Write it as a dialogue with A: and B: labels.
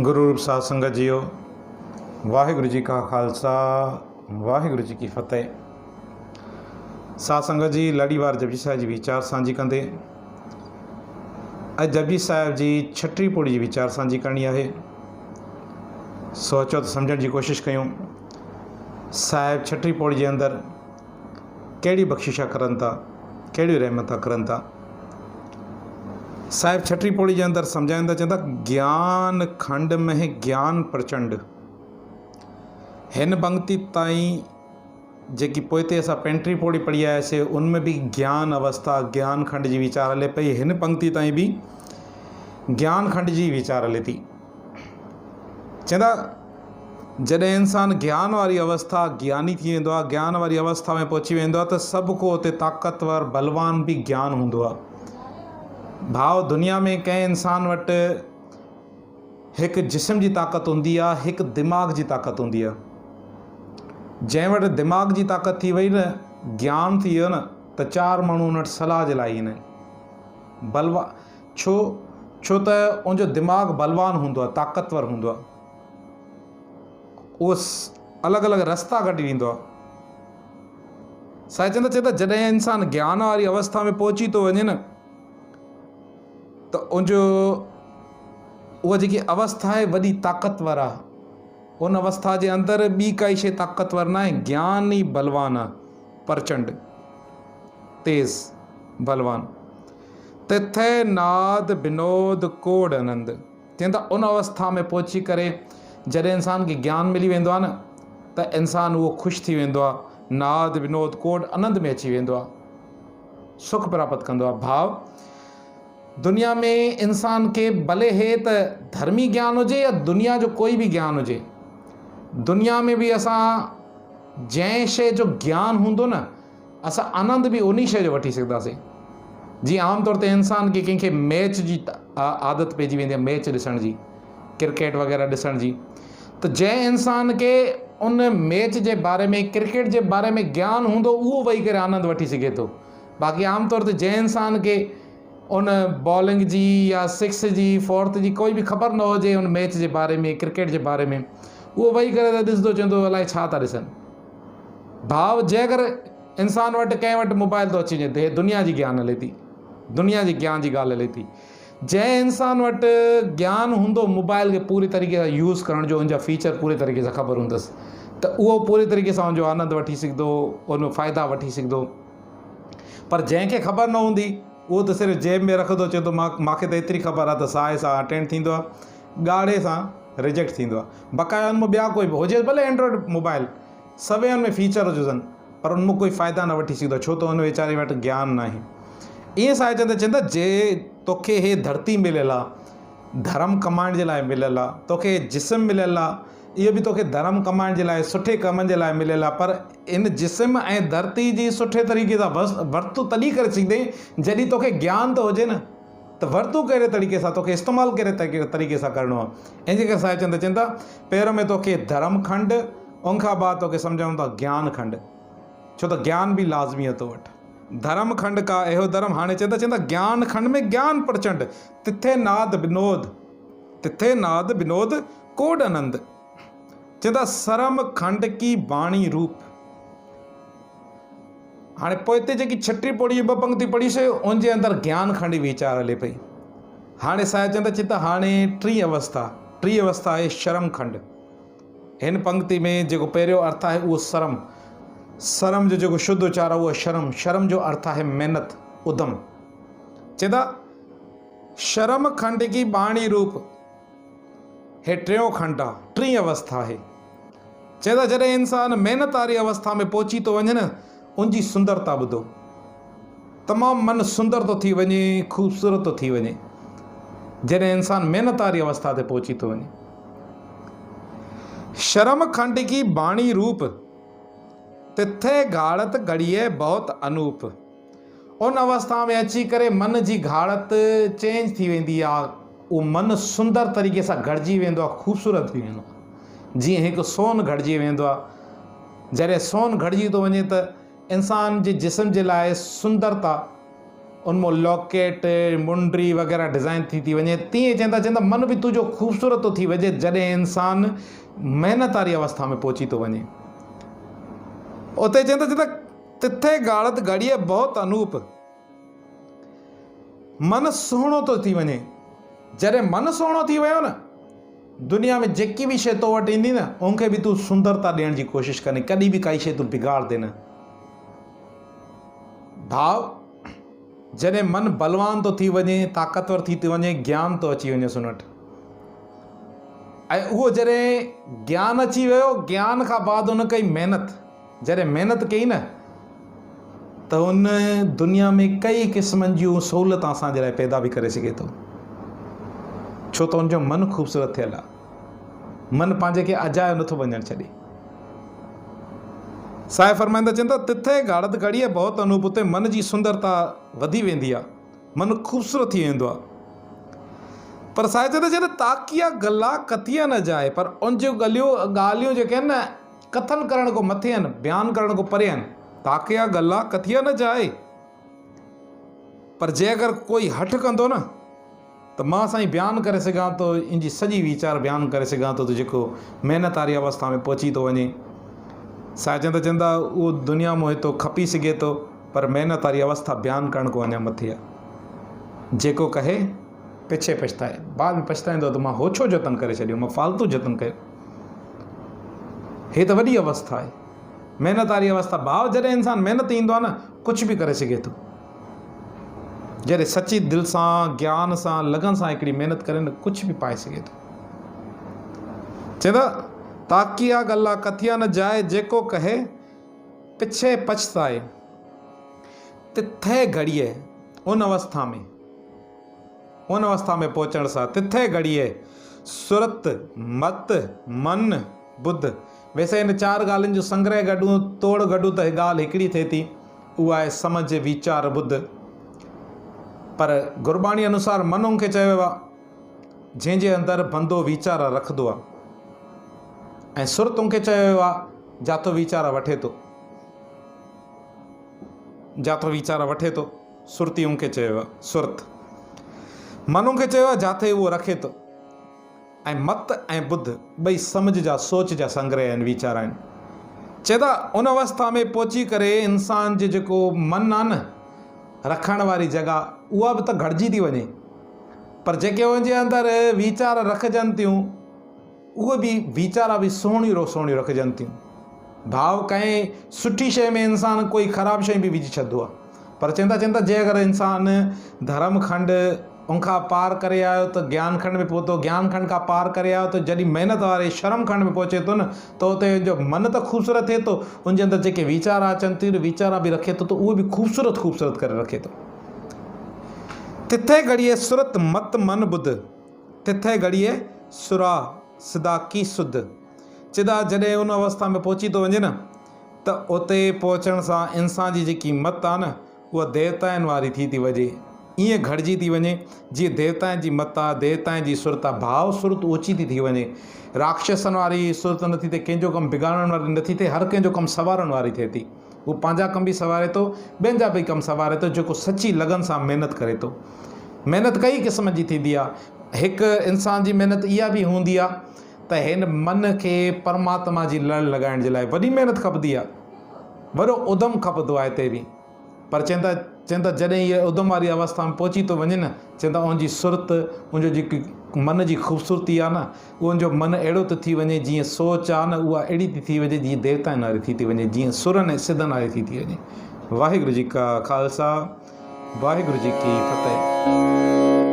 A: गुरु रूप साध संगत जियो वाहिगुरु जी का खालसा वाहिगुरु जी की फतेह। साध संगत जी लड़ीवार जपजी साहिब जी विचार सांझी कंदे अज जपजी साहिब जी छठी पौड़ी जी विचार सांझी करनी है। सोचो तो समझण की कोशिश कयूं साहिब छठी पौड़ी के अंदर कहिड़ी बख्शिशा करन था, कहिड़ी रहमत करन था। साहिब छठी पौड़ी के अंदर समझाइंदा चवंदा ज्ञान खंड में है ज्ञान प्रचंड। हिन पंक्ति ताईं जेकी पोइते असां पेंट्री पौड़ी पढ़ी आयासीं उनमें भी ज्ञान अवस्था ज्ञान खंड जी विचार हले पई। हिन पंक्ति ताईं भी ज्ञान खंड जी विचार हले थी। चवंदा जॾहिं इंसान ज्ञान वारी अवस्था ज्ञानी थी वेंदो आहे, ज्ञान वारी अवस्था में पहुची वेंदो आहे त सभु को उते ताक़तवर बलवान भी ज्ञान हूंदो आहे। भाव दुनिया में कंहिं इंसान वटि हिकु जिस्म जी ताक़त हूंदी आहे, हिकु दिमाग़ जी ताक़त हूंदी आहे। जंहिं वटि दिमाग़ जी ताक़त थी वई न, ज्ञान थी वियो न, त चार माण्हू उन वटि सलाह जे लाइ ईंदा आहिनि। बलवा छो त उनजो दिमाग़ बलवान हूंदो आहे, ताक़तवर हूंदो आहे। उहो अलॻि अलॻि रस्ता कढी ॾींदो आहे। साईं चवंदा जॾहिं इंसान ज्ञान वारी अवस्था में पहुची थो वञे न त उनजो उहा जेकी अवस्था आहे वॾी ताक़तवर आहे। उन अवस्था जे अंदरि ॿी काई शइ ताक़तवर न आहे, ज्ञान ई बलवान आहे, प्रचंड तेज़ बलवान। तिथे नाद विनोद कोड आनंद। चवंदा उन अवस्था में पहुची करे जॾहिं इंसान खे ज्ञान मिली वेंदो आहे न त इंसान उहो ख़ुशि थी वेंदो आहे। नाद विनोद कोड आनंद में अची वेंदो आहे, सुख प्राप्त कंदो आहे। भाव दुनिया में इंसान के भले हे त धर्मी ज्ञान हुजे या दुनिया जो कोई भी ज्ञान हुजे, दुनिया में भी असां जंहिं शइ जो ज्ञान हूंदो न असां आनंद भी उन शइ जो वठी सघंदासीं। जीअं आमतौर ते इंसान खे कंहिंखे मैच जी आदत पइजी वेंदी आहे, मैच ॾिसण जी, क्रिकेट वग़ैरह ॾिसण जी, त जंहिं इंसान के उन मैच जे बारे में क्रिकेट जे बारे में ज्ञान हूंदो उहो वेही करे आनंद वठी सघे थो। बाक़ी आमतौर ते जंहिं इंसान खे उन बॉलिंग जी या सिक्स जी फोर्थ जी कोई भी ख़बर न हुजे उन मैच जे बारे में क्रिकेट जे बारे में, उहो वेही करे त ॾिसंदो चवंदो अलाए छा था ॾिसनि। भाव जे अगरि इंसान वटि कंहिं वटि मोबाइल थो अची वञे त दुनिया जी ज्ञान हले थी, दुनिया जी ज्ञान जी ॻाल्हि हले थी। जंहिं इंसान वटि ज्ञान हूंदो मोबाइल खे पूरी तरीक़े सां यूज़ करण जो, उनजा फीचर पूरे तरीक़े सां ख़बर हूंदसि त उहो पूरी तरीक़े सां उनजो आनंद वठी सघंदो, उन फ़ाइदा वठी सघंदो। पर जंहिंखे ख़बर न हूंदी उहो त सिर्फ़ु जेब में रखंदो, चए थो मूंखे त एतिरी ख़बर आहे, त साए सां अटेंड थींदो आहे, ॻाढ़े सां रिजेक्ट थींदो आहे। बक़ाया उनमें ॿिया कोई बि हुजे भले एंड्रॉइड मोबाइल सभई में फीचर हुजनि पर उनमें कोई फ़ाइदा न वठी सघंदो, छो त उन वीचारे वटि ज्ञान न आहे। ईअं साईं चवंदा जे तोखे हे धरती मिलियल आहे धर्म कमाइण जे लाइ मिलियल आहे, तोखे जिस्म मिलियल आहे इहो बि तोखे धर्म कमाइण जे लाइ सुठे कमनि जे लाइ मिलियल आहे। पर इन जिस्म ऐं धरती जी सुठे तरीक़े सां वरतू तॾहिं करे सघंदे जॾहिं तोखे ज्ञान थो हुजे न, त वरतू कहिड़े तरीक़े सां, तोखे इस्तेमालु कहिड़े तरीक़े सां करिणो आहे। इन जे करे साईं चवंदा पहिरों में तोखे धर्म खंड, उनखां बाद तोखे सम्झायूं था ज्ञान खंड, छो त ज्ञान बि लाज़मी आहे तो वटि। धर्म खंड का एहो धर्म हाणे चवंदा ज्ञान खंड में ज्ञान प्रचंड। तिथे नाद विनोद, तिथे नाद विनोद कोड आनंद। चवंदा सरम खंड की वाणी रूप। हाणे पोइते जेकी छठी पौड़ी ॿ पंक्ति पढ़ीसीं उनजे अंदरि ज्ञान खंड विचार हले पई। हाणे साहिब चवंदा हाणे टी अवस्था आहे शर्म खंड। हिन पंक्ति में जेको पहिरियों अर्थ आहे उहो शर्म, शर्म जो जेको शुद्ध उच्चार आहे उहो शर्म, शर्म जो अर्थ आहे महिनत उद्यम। चवंदा शर्म खंड की बाणी रूप, हे टियों खंड आहे, टी अवस्था आहे। चवंदा जॾहिं इंसान महिनत वारी अवस्था में पहुची थो वञे न उनजी सुंदरता ॿुधो, तमामु मन सुंदर थो थी वञे, ख़ूबसूरत थो थी वञे जॾहिं इंसान महिनत वारी अवस्था ते पहुची थो वञे। शर्म खंड की बाणी रूप, तिथे घाड़त घड़िए बहुत अनूप। उन अवस्था में अची करे मन जी घाड़त चेंज थी वेंदी आहे, उहो मन सुंदर तरीक़े सां घड़िजी वेंदो आहे, ख़ूबसूरत थी वेंदो आहे। जीअं हिकु सोन घड़िजी वेंदो आहे, जॾहिं सोन घड़िजी थो वञे त इंसान जे जिस्म जे लाइ सुंदरता उनमें लॉकेट मुंडी वग़ैरह डिज़ाइन थी वञे, तीअं चवंदा मन बि तुंहिंजो ख़ूबसूरत थो थी वञे जॾहिं इंसानु महिनत वारी अवस्था में पहुची थो वञे। उते चवंदा तिथे गाड़त घड़ीअ बहुत अनूप, मन सुहिणो थो थी वञे। जॾहिं मन सुहिणो थी वियो न, दुनिया में जेकी बि शइ तो वटि ईंदी न, उनखे बि तूं सुंदरता ॾियण जी कोशिशि कंदी, कॾहिं बि काई शइ तूं बिगाड़दे न। भाव जॾहिं मन बलवान थो थी वञे, ताक़तवर थी वञे, ज्ञान थो अची वञे उन वटि। ऐं उहो जॾहिं ज्ञान अची वियो, ज्ञान खां बाद उन कई महिनत। जॾहिं महिनत कई न, त उन दुनिया में कई क़िस्मनि जूं सहूलियत असांजे लाइ पैदा बि करे सघे थो, छो त उनजो मन ख़ूबसूरत थियल आहे। मन पंहिंजे खे अजायो नथो वञणु छॾे। साहिब फरमाईंदा चवनि था तिथे गाड़त घड़ीअ बहुत अनूप, उते मन जी सुंदरता वधी वेंदी आहे, मन ख़ूबसूरत थी वेंदो आहे। पर साहिब चवंदा जॾहिं ताकिया गला कथिया न जाए, पर उन जूं ॻाल्हियूं जेके आहिनि न, कथन करण खां मथे आहिनि, बयानु करण खां परे आहिनि। ताकिया गला कथिया न जाए, पर जे अगरि कोई हठ कंदो न, त मां साईं बयानु करे सघां थो, इन जी सॼी वीचार बयानु करे सघां थो, त जेको महिनत वारी अवस्था में पहुची थो वञे। साहिब चवंदा उहो दुनिया में हितो खपी सघे थो, पर महिनत वारी अवस्था बयानु करण खां अञा मथे आहे। जेको कहे पिछे पछताए, बाद में पछताईंदो त मां हो छो जतन करे छॾियो, मां फालतू जतन कयो। हे त वॾी अवस्था आहे, महिनत वारी अवस्था। भाव जॾहिं इंसानु महिनत ईंदो आहे न, कुझु बि करे सघे थो। जॾहिं सची दिलि सां, ज्ञान सां, लगन सां हिकिड़ी महिनत करे न, कुझु बि पाए सघे थो। चवंदा ताकिया गल्ला कथिया न जाए, जेको कहे पिछे पछताए। तिथे घड़ीअ उन अवस्था में पहुचण सां, तिथे घड़ीअ सुरत मत मन बुद्ध। वैसे इन 4 ॻाल्हियुनि जो संग्रह गॾु तोड़ गॾु त ॻाल्हि हिकिड़ी थिए थी, उहा आहे समझ वीचार बुद्ध। पर गुरबाणी अनुसार मनु खे चयो वियो आहे जंहिंजे अंदरि बंदो वीचार रखंदो आहे, ऐं सुरत खे चयो वियो आहे जातो वीचार वठे थो, जातो वीचार वठे थो। सुरती खे चयो वियो आहे सुरत। मनु खे चयो आहे जाते उहो रखे थो। ऐं मत ऐं बुद्ध ॿई समझ जा, सोच जा संग्रह आहिनि, वीचार आहिनि। चवंदा उन अवस्था में पहुची करे इंसान जो जेको मन आहे न, रखण वारी जॻह, उहा बि त घटिजी थी वञे। पर जेके उनजे अंदरि वीचार रखजनि थियूं, उहे बि वीचारा बि सुहिणियूं रखजनि थियूं। भाव कंहिं सुठी शइ में इंसानु कोई ख़राबु शइ बि विझी छॾंदो आहे। पर चवंदा जे अगरि इंसानु धर्म खंड उनखां पार करे आयो त ज्ञान खंड में पहुतो, ज्ञान खंड खां पार करे आयो त जॾहिं महिनत वारे शर्म खंड में पहुचे थो न, त उते जो मन त ख़ूबसूरत थिए थो, उनजे अंदरि जेके वीचार अचनि थियूं, वीचारा बि रखे थो, त उहे बि ख़ूबसूरत करे रखे थो। तिथे घड़ीअ सुरत मत मन बुद्ध, तिथे घड़ीअ सुरा सिदा की सुध। चिदा जॾहिं उन अवस्था में पहुची थो वञे न, त उते पहुचण सां इंसान जी जेकी मत आहे न, उहा देवताउनि वारी थी वञे, ईअं घटिजी थी वञे जीअं देवताउनि जी मत आहे, देवताउनि जी सुरत आहे। भाव सुरत ओची थी वञे, राक्षसनि वारी सुरत नथी थिए, कंहिंजो कमु बिगाड़ण वारी नथी थिए, हर कंहिंजो कमु संवारण वारी थिए थी। उहो पंहिंजा कम बि संवारे थो, ॿियनि जा बि कमु संवारे थो, जेको सची लगन सां महिनत करे थो। महिनत कई क़िस्म जी थींदी आहे। हिकु इंसान जी महिनत इहा बि हूंदी आहे त हिन मन खे परमात्मा जी लड़ लॻाइण जे लाइ वॾी महिनत खपंदी आहे, वॾो उधम खपंदो आहे हिते बि। पर चवंदा जॾहिं इहा उधम वारी अवस्था में पहुची थो वञे न, चवंदा उनजी सुरत, उनजो जेकी मन जी ख़ूबसूरती आहे न, उनजो मन अहिड़ो थो थी वञे, जीअं सोच आहे न, उहा अहिड़ी थी वञे जीअं देवताउनि वारी थी वञे, जीअं सुरनि ऐं सिद्धनि वारी थी वञे। वाहिगुरु जी का खालसा, वाहिगुरु जी की फतेह।